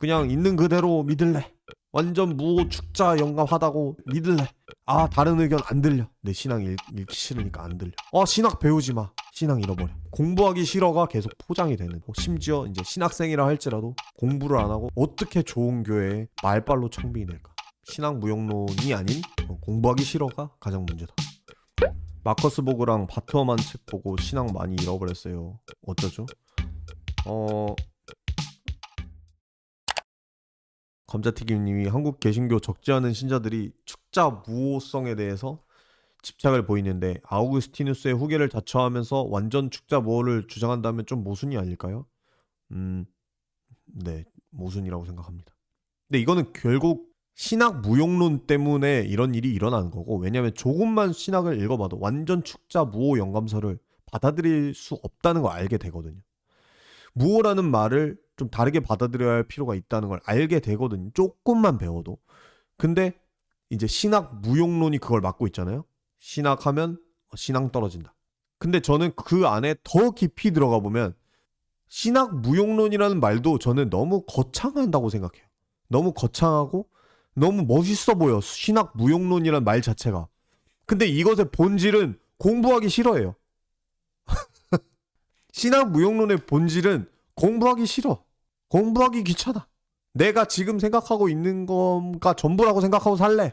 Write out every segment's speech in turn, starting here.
그냥 있는 그대로 믿을래. 완전 무오 축자 영감하다고 믿을래. 아 다른 의견 안 들려. 내 신앙 읽기 싫으니까 안 들려. 신학 배우지 마. 신앙 잃어버려. 공부하기 싫어가 계속 포장이 되는. 심지어 이제 신학생이라 할지라도 공부를 안 하고 어떻게 좋은 교회에 말빨로 청빙이 될까. 신앙 무용론이 아닌 공부하기 싫어가 가장 문제다. 마커스 보그랑 바트어만 책 보고 신앙 많이 잃어버렸어요. 어쩌죠? 감자튀김님이 한국 개신교 적지 않은 신자들이 축자 무호성에 대해서 집착을 보이는데 아우구스티누스의 후계를 자처하면서 완전 축자 무호를 주장한다면 좀 모순이 아닐까요? 네, 모순이라고 생각합니다. 근데 이거는 결국 신학 무용론 때문에 이런 일이 일어나는 거고, 왜냐면 조금만 신학을 읽어봐도 완전 축자 무호 영감서를 받아들일 수 없다는 걸 알게 되거든요. 무호라는 말을 좀 다르게 받아들여야 할 필요가 있다는 걸 알게 되거든요. 조금만 배워도. 근데 이제 신학 무용론이 그걸 막고 있잖아요. 신학하면 신앙 떨어진다. 근데 저는 그 안에 더 깊이 들어가 보면 신학 무용론이라는 말도 저는 너무 거창한다고 생각해요. 너무 거창하고 너무 멋있어 보여. 신학 무용론이라는 말 자체가. 근데 이것의 본질은 공부하기 싫어해요. 신학 무용론의 본질은 공부하기 싫어. 공부하기 귀찮아. 내가 지금 생각하고 있는 것가 전부라고 생각하고 살래.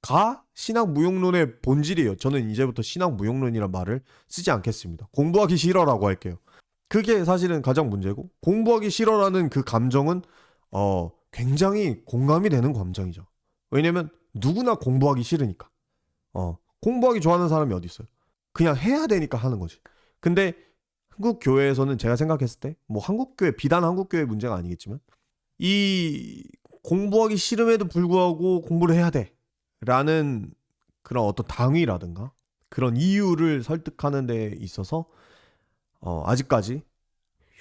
가 신학 무용론의 본질이에요. 저는 이제부터 신학 무용론이란 말을 쓰지 않겠습니다. 공부하기 싫어라고 할게요. 그게 사실은 가장 문제고, 공부하기 싫어라는 그 감정은 굉장히 공감이 되는 감정이죠. 왜냐면 누구나 공부하기 싫으니까. 공부하기 좋아하는 사람이 어디 있어요? 그냥 해야 되니까 하는 거지. 근데 한국 교회에서는 제가 생각했을 때 뭐 한국 교회, 비단 한국 교회 문제가 아니겠지만 이 공부하기 싫음에도 불구하고 공부를 해야 돼 라는 그런 어떤 당위라든가 그런 이유를 설득하는 데 있어서 아직까지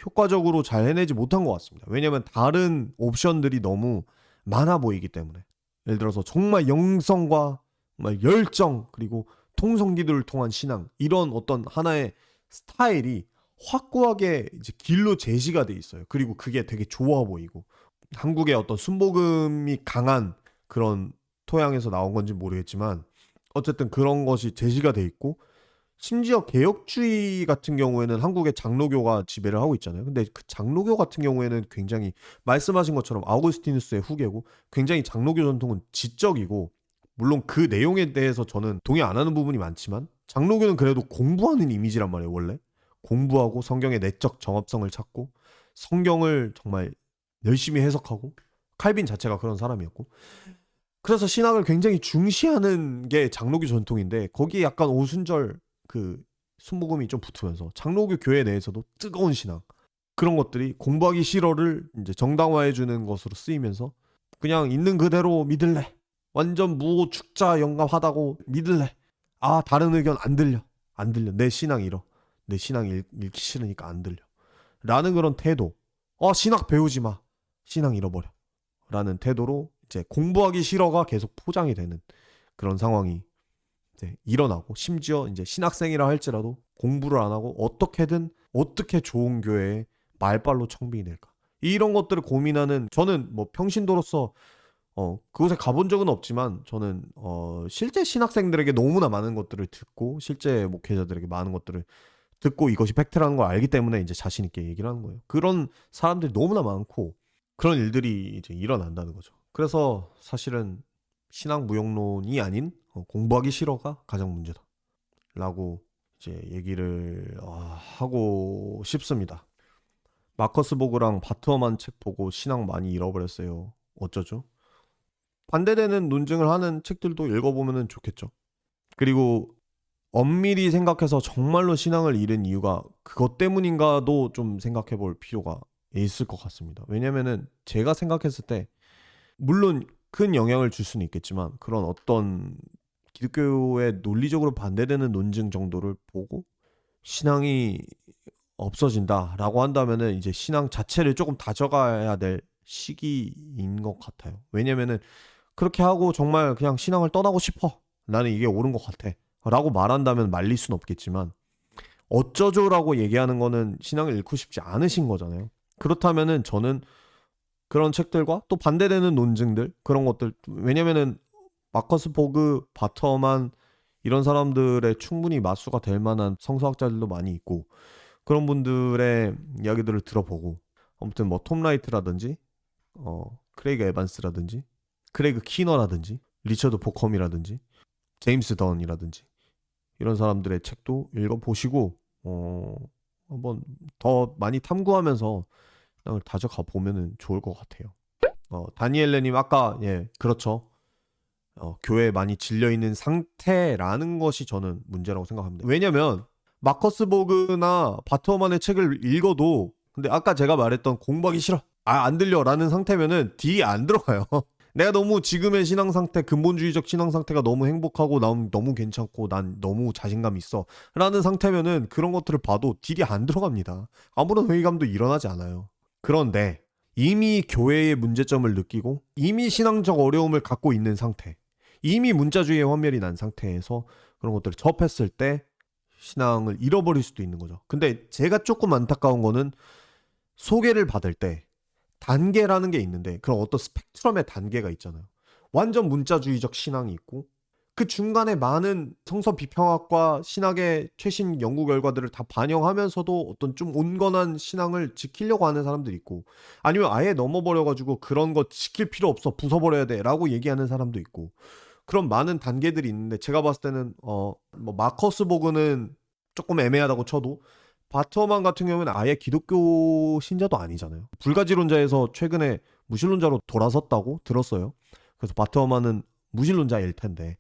효과적으로 잘 해내지 못한 것 같습니다. 왜냐면 다른 옵션들이 너무 많아 보이기 때문에. 예를 들어서 정말 영성과 정말 열정, 그리고 통성기도를 통한 신앙, 이런 어떤 하나의 스타일이 확고하게 이제 길로 제시가 돼 있어요. 그리고 그게 되게 좋아 보이고, 한국의 어떤 순복음이 강한 그런 토양에서 나온 건지 모르겠지만 어쨌든 그런 것이 제시가 돼 있고, 심지어 개혁주의 같은 경우에는 한국의 장로교가 지배를 하고 있잖아요. 근데 그 장로교 같은 경우에는 굉장히 말씀하신 것처럼 아우구스티누스의 후계고, 굉장히 장로교 전통은 지적이고, 물론 그 내용에 대해서 저는 동의 안 하는 부분이 많지만 장로교는 그래도 공부하는 이미지란 말이에요. 원래 공부하고 성경의 내적 정합성을 찾고 성경을 정말 열심히 해석하고, 칼빈 자체가 그런 사람이었고, 그래서 신학을 굉장히 중시하는 게 장로교 전통인데, 거기에 약간 오순절 그 순복음이 좀 붙으면서 장로교 교회 내에서도 뜨거운 신앙, 그런 것들이 공부하기 싫어를 이제 정당화해 주는 것으로 쓰이면서 그냥 있는 그대로 믿을래. 완전 무호 축자 영감하다고 믿을래. 아 다른 의견 안 들려. 안 들려. 내 신앙 잃어. 내 신앙 읽기 싫으니까 안 들려. 라는 그런 태도. 신학 배우지 마. 신앙 잃어버려. 라는 태도로 이제 공부하기 싫어가 계속 포장이 되는 그런 상황이 이제 일어나고, 심지어 이제 신학생이라 할지라도 공부를 안 하고 어떻게든 어떻게 좋은 교회에 말빨로 청빙이 될까, 이런 것들을 고민하는, 저는 뭐 평신도로서 그곳에 가본 적은 없지만 저는 실제 신학생들에게 너무나 많은 것들을 듣고, 실제 목회자들에게 많은 것들을 듣고 이것이 팩트라는 걸 알기 때문에 이제 자신 있게 얘기를 하는 거예요. 그런 사람들이 너무나 많고 그런 일들이 이제 일어난다는 거죠. 그래서 사실은 신앙 무용론이 아닌 공부하기 싫어가 가장 문제다 라고 이제 얘기를 하고 싶습니다. 마커스 보그랑 바트어만 책 보고 신앙 많이 잃어버렸어요. 어쩌죠? 반대되는 논증을 하는 책들도 읽어보면 좋겠죠. 그리고 엄밀히 생각해서 정말로 신앙을 잃은 이유가 그것 때문인가도 좀 생각해 볼 필요가 있을 것 같습니다. 왜냐면은 제가 생각했을 때 물론 큰 영향을 줄 수는 있겠지만, 그런 어떤 기독교에 논리적으로 반대되는 논증 정도를 보고 신앙이 없어진다라고 한다면은 이제 신앙 자체를 조금 다져가야 될 시기인 것 같아요. 왜냐면은 그렇게 하고 정말 그냥 신앙을 떠나고 싶어, 나는 이게 옳은 것 같아 라고 말한다면 말릴 수는 없겠지만, 어쩌죠라고 얘기하는 거는 신앙을 잃고 싶지 않으신 거잖아요. 그렇다면은 저는 그런 책들과 또 반대되는 논증들, 그런 것들. 왜냐면은 마커스 보그, 바터만 이런 사람들의 충분히 맞수가 될 만한 성서학자들도 많이 있고, 그런 분들의 이야기들을 들어보고, 아무튼 뭐 톰 라이트라든지 크레이그 에반스라든지 크레이그 키너라든지 리처드 포컴이라든지 제임스 던이라든지 이런 사람들의 책도 읽어보시고 한번 더 많이 탐구하면서 그냥 다져가 보면은 좋을 것 같아요. 다니엘레님 아까 그렇죠. 교회에 많이 질려있는 상태라는 것이 저는 문제라고 생각합니다. 왜냐면 마커스 보그나 바트어만의 책을 읽어도 근데 아까 제가 말했던 공부하기 싫어, 안 들려 라는 상태면은 딜이 안 들어가요. 내가 너무 지금의 신앙 상태, 근본주의적 신앙 상태가 너무 행복하고 난 너무 괜찮고 난 너무 자신감 있어 라는 상태면은 그런 것들을 봐도 딜이 안 들어갑니다. 아무런 회의감도 일어나지 않아요. 그런데 이미 교회의 문제점을 느끼고 이미 신앙적 어려움을 갖고 있는 상태, 이미 문자주의의 환멸이 난 상태에서 그런 것들을 접했을 때 신앙을 잃어버릴 수도 있는 거죠. 근데 제가 조금 안타까운 거는 소개를 받을 때 단계라는 게 있는데 그런 어떤 스펙트럼의 단계가 있잖아요. 완전 문자주의적 신앙이 있고 그 중간에 많은 성서 비평학과 신학의 최신 연구 결과들을 다 반영하면서도 어떤 좀 온건한 신앙을 지키려고 하는 사람들이 있고, 아니면 아예 넘어버려가지고 그런 거 지킬 필요 없어 부숴버려야 돼 라고 얘기하는 사람도 있고, 그런 많은 단계들이 있는데 제가 봤을 때는 뭐 마커스 보그는 조금 애매하다고 쳐도 바트어만 같은 경우는 아예 기독교 신자도 아니잖아요. 불가지론자에서 최근에 무신론자로 돌아섰다고 들었어요. 그래서 바트어만은 무신론자일 텐데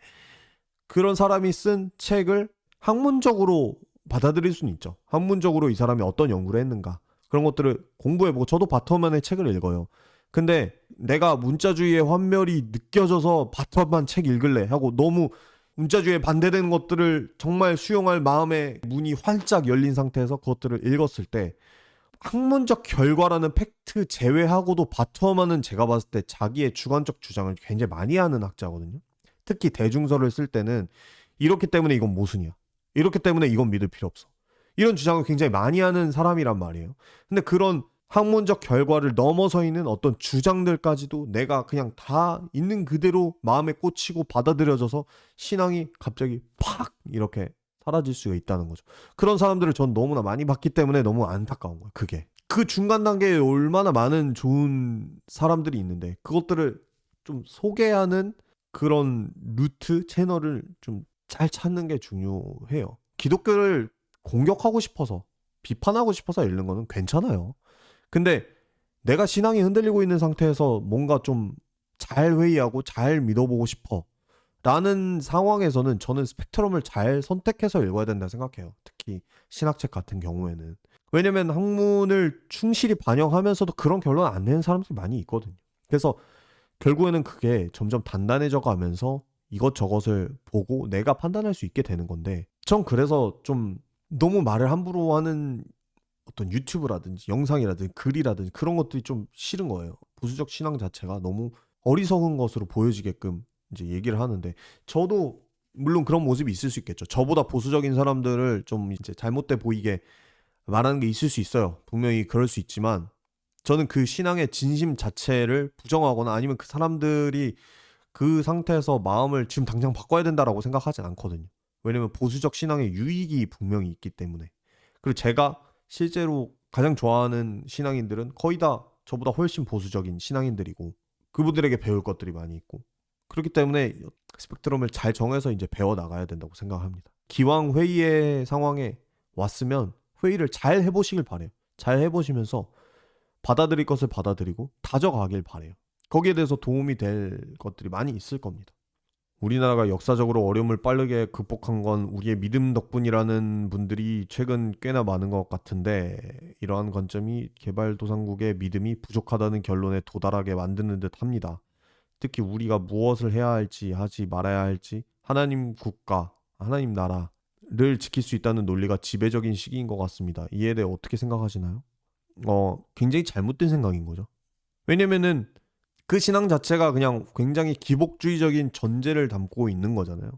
그런 사람이 쓴 책을 학문적으로 받아들일 수는 있죠. 학문적으로 이 사람이 어떤 연구를 했는가 그런 것들을 공부해보고, 저도 바트어만의 책을 읽어요. 근데 내가 문자주의의 환멸이 느껴져서 바트어만 책 읽을래 하고 너무 문자주의에 반대되는 것들을 정말 수용할 마음의 문이 활짝 열린 상태에서 그것들을 읽었을 때 학문적 결과라는 팩트 제외하고도 바트어만은 제가 봤을 때 자기의 주관적 주장을 굉장히 많이 하는 학자거든요. 특히 대중서를 쓸 때는 이렇기 때문에 이건 모순이야, 이렇기 때문에 이건 믿을 필요 없어, 이런 주장을 굉장히 많이 하는 사람이란 말이에요. 근데 그런 학문적 결과를 넘어서 있는 어떤 주장들까지도 내가 그냥 다 있는 그대로 마음에 꽂히고 받아들여져서 신앙이 갑자기 팍 이렇게 사라질 수가 있다는 거죠. 그런 사람들을 전 너무나 많이 봤기 때문에 너무 안타까운 거예요. 그게 그 중간 단계에 얼마나 많은 좋은 사람들이 있는데 그것들을 좀 소개하는 그런 루트 채널을 좀 잘 찾는 게 중요해요. 기독교를 공격하고 싶어서 비판하고 싶어서 읽는 거는 괜찮아요. 근데 내가 신앙이 흔들리고 있는 상태에서 뭔가 좀 잘 회의하고 잘 믿어보고 싶어 라는 상황에서는 저는 스펙트럼을 잘 선택해서 읽어야 된다 생각해요. 특히 신학책 같은 경우에는. 왜냐면 학문을 충실히 반영하면서도 그런 결론 안 내는 사람들이 많이 있거든요. 그래서 결국에는 그게 점점 단단해져 가면서 이것저것을 보고 내가 판단할 수 있게 되는 건데, 전 그래서 좀 너무 말을 함부로 하는 어떤 유튜브라든지 영상이라든지 글이라든지 그런 것들이 좀 싫은 거예요. 보수적 신앙 자체가 너무 어리석은 것으로 보여지게끔 이제 얘기를 하는데, 저도 물론 그런 모습이 있을 수 있겠죠. 저보다 보수적인 사람들을 좀 이제 잘못돼 보이게 말하는 게 있을 수 있어요. 분명히 그럴 수 있지만 저는 그 신앙의 진심 자체를 부정하거나 아니면 그 사람들이 그 상태에서 마음을 지금 당장 바꿔야 된다라고 생각하진 않거든요. 왜냐면 보수적 신앙의 유익이 분명히 있기 때문에. 그리고 제가 실제로 가장 좋아하는 신앙인들은 거의 다 저보다 훨씬 보수적인 신앙인들이고 그분들에게 배울 것들이 많이 있고, 그렇기 때문에 스펙트럼을 잘 정해서 이제 배워 나가야 된다고 생각합니다. 기왕 회의의 상황에 왔으면 회의를 잘 해보시길 바래요. 잘 해보시면서 받아들일 것을 받아들이고 다져가길 바래요. 거기에 대해서 도움이 될 것들이 많이 있을 겁니다. 우리나라가 역사적으로 어려움을 빠르게 극복한 건 우리의 믿음 덕분이라는 분들이 최근 꽤나 많은 것 같은데, 이러한 관점이 개발도상국의 믿음이 부족하다는 결론에 도달하게 만드는 듯 합니다. 특히 우리가 무엇을 해야 할지 하지 말아야 할지, 하나님 국가, 하나님 나라를 지킬 수 있다는 논리가 지배적인 시기인 것 같습니다. 이에 대해 어떻게 생각하시나요? 굉장히 잘못된 생각인 거죠. 왜냐면은 그 신앙 자체가 그냥 굉장히 기복주의적인 전제를 담고 있는 거잖아요.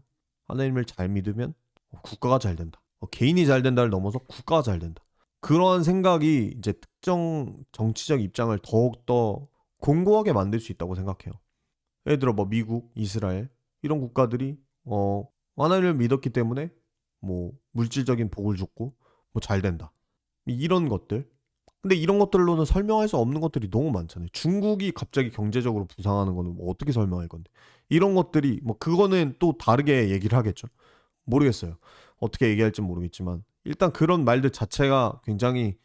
하나님을 잘 믿으면 국가가 잘 된다. 개인이 잘 된다를 넘어서 국가가 잘 된다. 그러한 생각이 이제 특정 정치적 입장을 더욱더 공고하게 만들 수 있다고 생각해요. 예를 들어 뭐 미국, 이스라엘 이런 국가들이 하나님을 믿었기 때문에 뭐 물질적인 복을 줬고 뭐 잘 된다. 이런 것들. 근데 이런 것들로는 설명할 수 없는 것들이 너무 많잖아요. 중국이 갑자기 경제적으로 부상하는 거는 뭐 어떻게 설명할 건데. 이런 것들이 뭐 그거는 또 다르게 얘기를 하겠죠. 모르겠어요. 어떻게 얘기할지 모르겠지만 일단 그런 말들 자체가 굉장히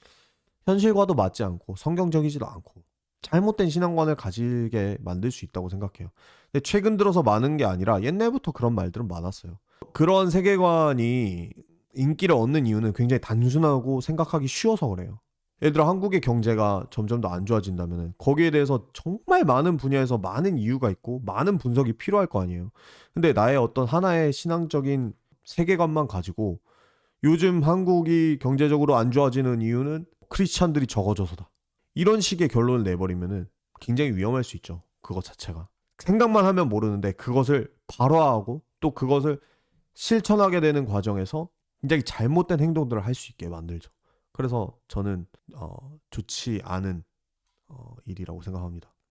현실과도 맞지 않고 성경적이지도 않고 잘못된 신앙관을 가지게 만들 수 있다고 생각해요. 근데 최근 들어서 많은 게 아니라 옛날부터 그런 말들은 많았어요. 그런 세계관이 인기를 얻는 이유는 굉장히 단순하고 생각하기 쉬워서 그래요. 예를 들어 한국의 경제가 점점 더 안 좋아진다면 거기에 대해서 정말 많은 분야에서 많은 이유가 있고 많은 분석이 필요할 거 아니에요. 근데 나의 어떤 하나의 신앙적인 세계관만 가지고 요즘 한국이 경제적으로 안 좋아지는 이유는 크리스찬들이 적어져서다. 이런 식의 결론을 내버리면은 굉장히 위험할 수 있죠. 그것 자체가. 생각만 하면 모르는데 그것을 발화하고 또 그것을 실천하게 되는 과정에서 굉장히 잘못된 행동들을 할 수 있게 만들죠. 그래서 저는 좋지 않은 일이라고 생각합니다.